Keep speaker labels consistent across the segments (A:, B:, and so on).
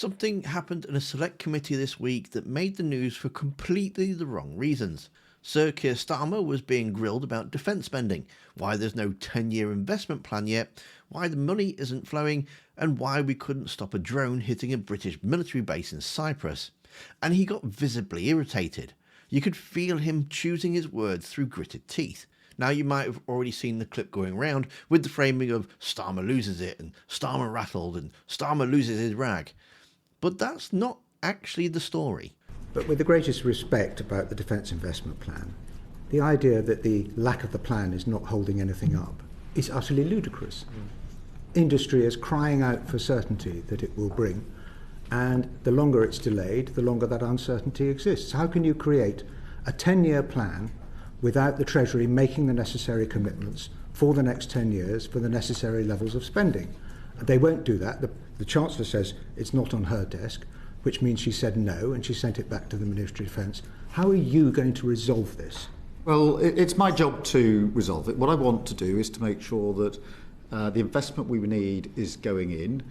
A: Something happened in a select committee this week that made the news for completely the wrong reasons. Sir Keir Starmer was being grilled about defence spending, why there's no 10-year investment plan yet, why the money isn't flowing, and why we couldn't stop a drone hitting a British military base in Cyprus. And he got visibly irritated. You could feel him choosing his words through gritted teeth. Now, you might have already seen the clip going around with the framing of Starmer loses it and Starmer rattled and Starmer loses his rag. But that's not actually the story.
B: But with the greatest respect about the defence investment plan, the idea that the lack of the plan is not holding anything up is utterly ludicrous. Industry is crying out for certainty that it will bring, and the longer it's delayed, the longer that uncertainty exists. How can you create a 10-year plan without the Treasury making the necessary commitments for the next 10 years for the necessary levels of spending? They won't do that. The Chancellor says it's not on her desk, which means she said no, and she sent it back to the Ministry of Defence. How are you going to resolve this?
C: Well, it's my job to resolve it. What I want to do is to make sure that the investment we need is going in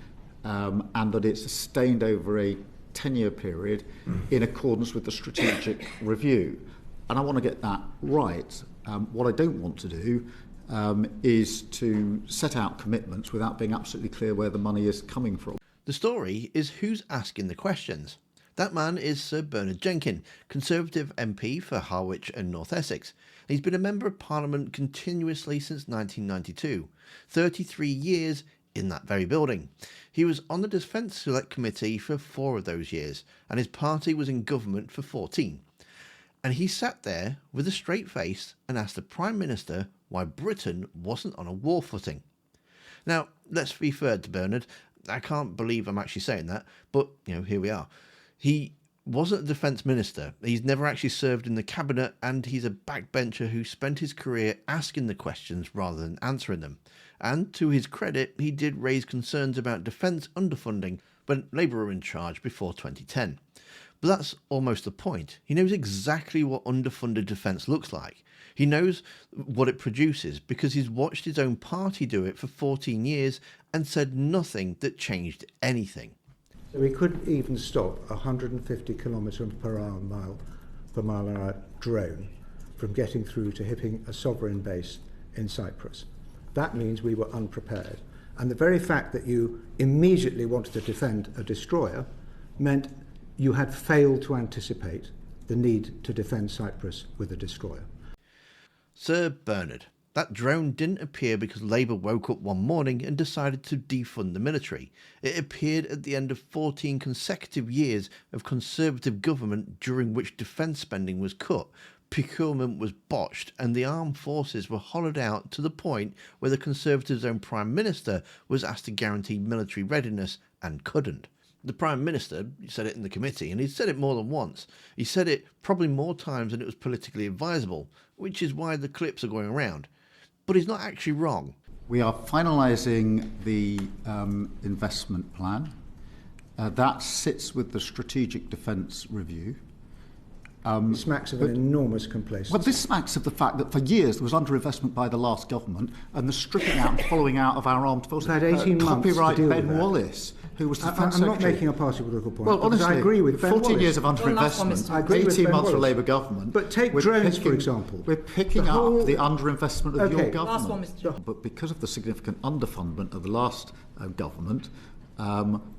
C: and that it's sustained over a 10-year period in accordance with the strategic review. And I want to get that right. What I don't want to do is to set out commitments without being absolutely clear where the money is coming from.
A: The story is who's asking the questions. That man is Sir Jenkin, Conservative MP for Harwich and North Essex. He's been a Member of Parliament continuously since 1992, 33 years in that very building. He was on the Defence Select Committee for 4 of those years, and his party was in government for 14. And he sat there with a straight face and asked the Prime Minister why Britain wasn't on a war footing. Now, let's be fair to Bernard. I can't believe I'm actually saying that, but, here we are. He wasn't a defence minister. He's never actually served in the cabinet, and he's a backbencher who spent his career asking the questions rather than answering them. And to his credit, he did raise concerns about defence underfunding when Labour were in charge before 2010. But that's almost the point. He knows exactly what underfunded defence looks like. He knows what it produces because he's watched his own party do it for 14 years and said nothing that changed anything.
B: So we couldn't even stop a 150 kilometre per mile an hour drone from getting through to hitting a sovereign base in Cyprus. That means we were unprepared. And the very fact that you immediately wanted to defend a destroyer meant you had failed to anticipate the need to defend Cyprus with a destroyer.
A: Sir Bernard, that drone didn't appear because Labour woke up one morning and decided to defund the military. It appeared at the end of 14 consecutive years of Conservative government during which defence spending was cut, procurement was botched, and the armed forces were hollowed out to the point where the Conservatives' own Prime Minister was asked to guarantee military readiness and couldn't. The Prime Minister said it in the committee, and he'd said it more than once. He said it probably more times than it was politically advisable, which is why the clips are going around. But he's not actually wrong.
C: We are finalising the investment plan. That sits with the Strategic Defence Review.
B: It smacks of an enormous complacency.
C: Well, this smacks of the fact that for years there was underinvestment by the last government and the stripping out and following out of our armed forces.
B: We've had 18 months
C: Copyright
B: to deal
C: Ben
B: with that.
C: Wallace, who was the
B: I'm
C: Defence
B: not
C: Secretary.
B: making a party political point.
C: Well, honestly,
B: I agree with Ben
C: 14
B: Wallace.
C: years of underinvestment,
B: I agree with
C: 18
B: Ben
C: months for
B: Wallace.
C: Labour government.
B: But take drones, for example.
C: We're picking up the underinvestment of your government.
D: Last one, Mr. Chairman.
C: But because of the significant underfundment of the last government,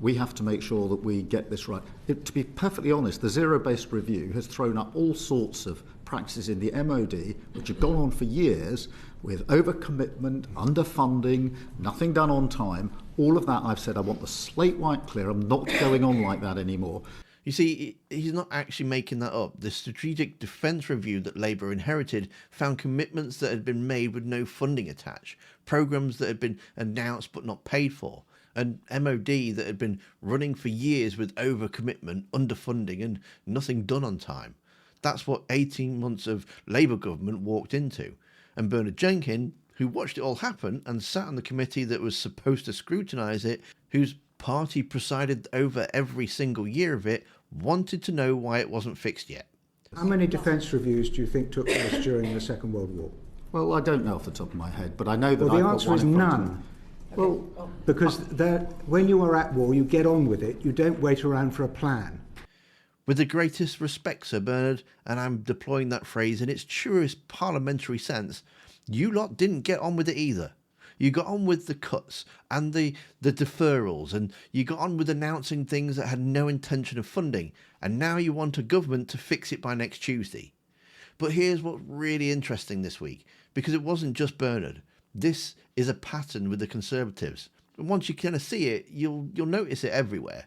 C: we have to make sure that we get this right. To be perfectly honest, the zero-based review has thrown up all sorts of practices in the MOD, which have gone on for years, with overcommitment, underfunding, nothing done on time. All of that, I've said, I want the slate wiped clear. I'm not going on like that anymore.
A: You see, he's not actually making that up. The Strategic Defence Review that Labour inherited found commitments that had been made with no funding attached, programmes that had been announced but not paid for, an MOD that had been running for years with overcommitment, underfunding and nothing done on time. That's what 18 months of Labour government walked into. And Bernard Jenkin, who watched it all happen and sat on the committee that was supposed to scrutinise it, whose party presided over every single year of it, wanted to know why it wasn't fixed yet.
B: How many defence reviews do you think took place during the Second World War?
C: Well, I don't know off the top of my head, but I know that
B: Well, the
C: I've got
B: answer
C: one
B: is
C: in front of
B: none.
C: me.
B: Well, because when you are at war, you get on with it. You don't wait around for a plan.
A: With the greatest respect, Sir Bernard, and I'm deploying that phrase in its truest parliamentary sense, you lot didn't get on with it either. You got on with the cuts and the deferrals, and you got on with announcing things that had no intention of funding, and now you want a government to fix it by next Tuesday. But here's what's really interesting this week, because it wasn't just Bernard. This is a pattern with the Conservatives. And once you kind of see it, you'll notice it everywhere.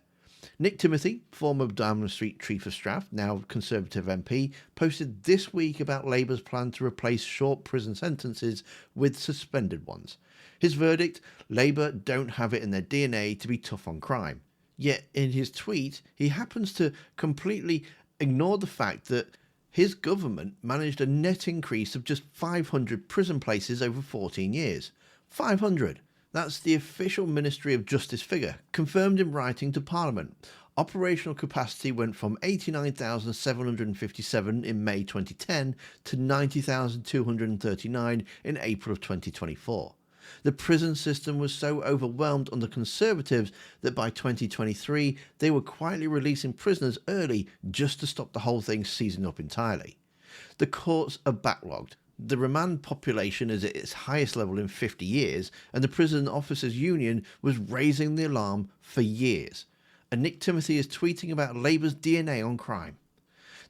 A: Nick Timothy, former Downing Street Chief of Staff, now Conservative MP, posted this week about Labour's plan to replace short prison sentences with suspended ones. His verdict: Labour don't have it in their DNA to be tough on crime. Yet in his tweet, he happens to completely ignore the fact that his government managed a net increase of just 500 prison places over 14 years. 500! That's the official Ministry of Justice figure, confirmed in writing to Parliament. Operational capacity went from 89,757 in May 2010 to 90,239 in April of 2024. The prison system was so overwhelmed under Conservatives that by 2023 they were quietly releasing prisoners early just to stop the whole thing seizing up entirely. The courts are backlogged. The remand population is at its highest level in 50 years, and the Prison Officers Union was raising the alarm for years. And Nick Timothy is tweeting about Labour's DNA on crime.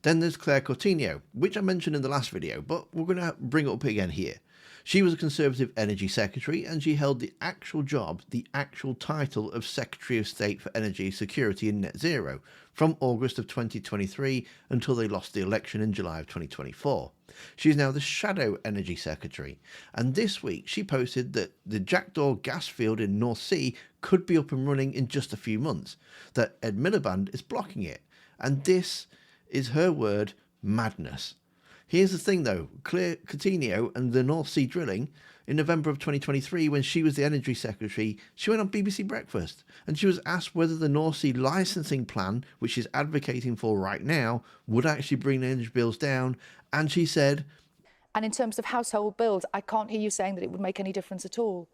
A: Then there's Claire Coutinho, which I mentioned in the last video, but we're going to bring it up again here. She was a Conservative Energy Secretary, and she held the actual job, the actual title of Secretary of State for Energy Security and Net Zero from August of 2023 until they lost the election in July of 2024. She is now the Shadow Energy Secretary, and this week she posted that the Jackdaw gas field in North Sea could be up and running in just a few months, that Ed Miliband is blocking it, and this is her word: madness. Here's the thing though, Claire Coutinho and the North Sea drilling, in November of 2023 when she was the Energy Secretary, she went on BBC Breakfast and she was asked whether the North Sea licensing plan, which she's advocating for right now, would actually bring energy bills down, and she said,
D: and in terms of household bills, I can't hear you saying that it would make any difference at all.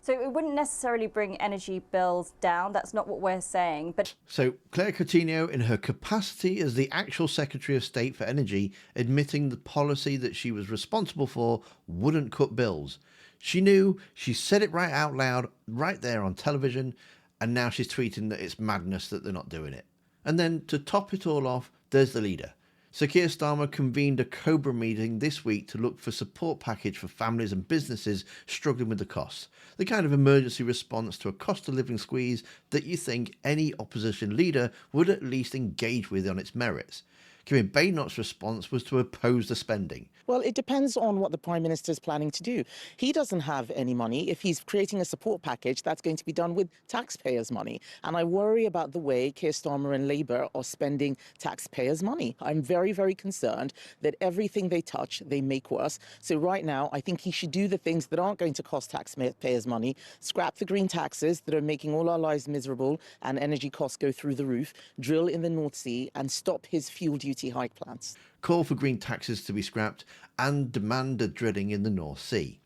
E: So it wouldn't necessarily bring energy bills down. That's not what we're saying. But
A: so Claire Coutinho, in her capacity as the actual Secretary of State for Energy, admitting the policy that she was responsible for wouldn't cut bills. She knew, she said it right out loud, right there on television, and now she's tweeting that it's madness that they're not doing it. And then to top it all off, there's the leader. So Keir Starmer convened a COBRA meeting this week to look for support package for families and businesses struggling with the costs. The kind of emergency response to a cost of living squeeze that you think any opposition leader would at least engage with on its merits. Kevin Baynott's response was to oppose the spending.
F: Well, it depends on what the Prime Minister is planning to do. He doesn't have any money. If he's creating a support package, that's going to be done with taxpayers' money. And I worry about the way Keir Starmer and Labour are spending taxpayers' money. I'm very, very concerned that everything they touch, they make worse. So right now, I think he should do the things that aren't going to cost taxpayers' money, scrap the green taxes that are making all our lives miserable and energy costs go through the roof, drill in the North Sea, and stop his fuel duty hike plans.
A: Call for green taxes to be scrapped and demand a drilling in the North Sea.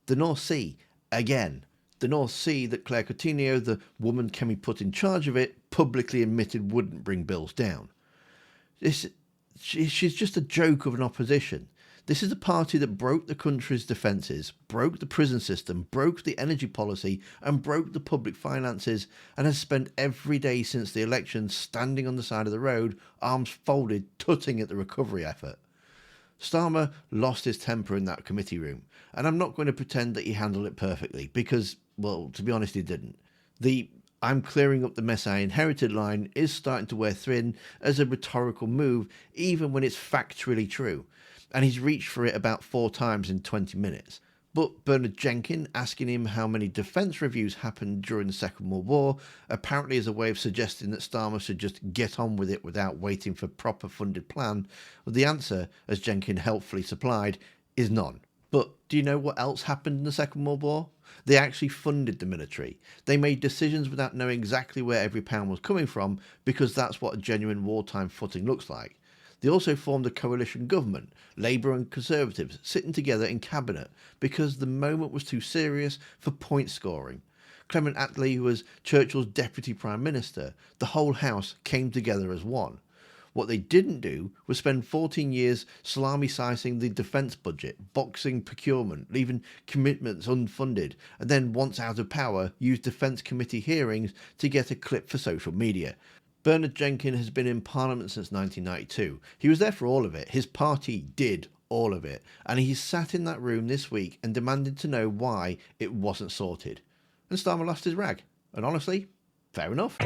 A: The North Sea, again. The North Sea that Claire Coutinho, the woman Kemi put in charge of it, publicly admitted wouldn't bring bills down. She's just a joke of an opposition. This is the party that broke the country's defences, broke the prison system, broke the energy policy and broke the public finances, and has spent every day since the election standing on the side of the road, arms folded, tutting at the recovery effort. Starmer lost his temper in that committee room, and I'm not going to pretend that he handled it perfectly, because, well, to be honest, he didn't. The "I'm clearing up the mess I inherited" line is starting to wear thin as a rhetorical move, even when it's factually true. And he's reached for it about 4 times in 20 minutes. But Bernard Jenkin, asking him how many defence reviews happened during the Second World War, apparently as a way of suggesting that Starmer should just get on with it without waiting for a proper funded plan. Well, the answer, as Jenkin helpfully supplied, is none. But do you know what else happened in the Second World War? They actually funded the military. They made decisions without knowing exactly where every pound was coming from, because that's what a genuine wartime footing looks like. They also formed a coalition government, Labour and Conservatives, sitting together in cabinet because the moment was too serious for point scoring. Clement Attlee was Churchill's deputy prime minister. The whole house came together as one. What they didn't do was spend 14 years salami-slicing the defence budget, boxing procurement, leaving commitments unfunded, and then, once out of power, use Defence Committee hearings to get a clip for social media. Bernard Jenkin has been in Parliament since 1992. He was there for all of it. His party did all of it. And he sat in that room this week and demanded to know why it wasn't sorted. And Starmer lost his rag. And honestly, fair enough.